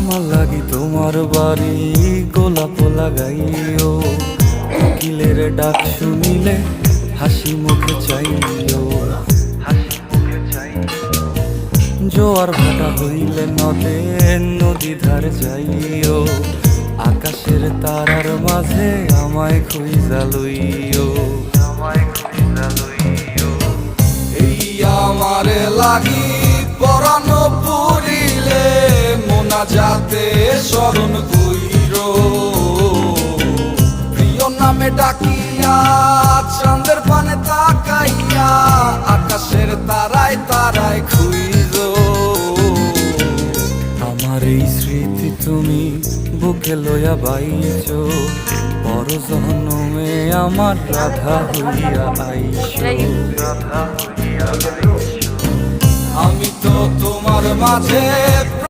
আমার লাগি তোমার বাড়ি গোলাপ লাগাইও, কোকিলের ডাক শুনিলে হাসি মুখে চাইও। জোয়ার ভাটা হইলে নদে নদী ধারে যাইও, আকাশের তারার মাঝে আমায় খুঁজা লইও। এই আমারে লাগি পরানো পুরিলে মোনাজাতে স্মরণ কইরো, প্রিয় নামে ডাকিয়া চাঁদের পানে তাকাইয়া আকাশের তারায় তারায় খুইরো। আমার এই স্মৃতি তুমি বুকে লইয়া বাইছো, বড় জনমে আমার রাধা হইয়া আইছো। আমি তো তোমার মাঝে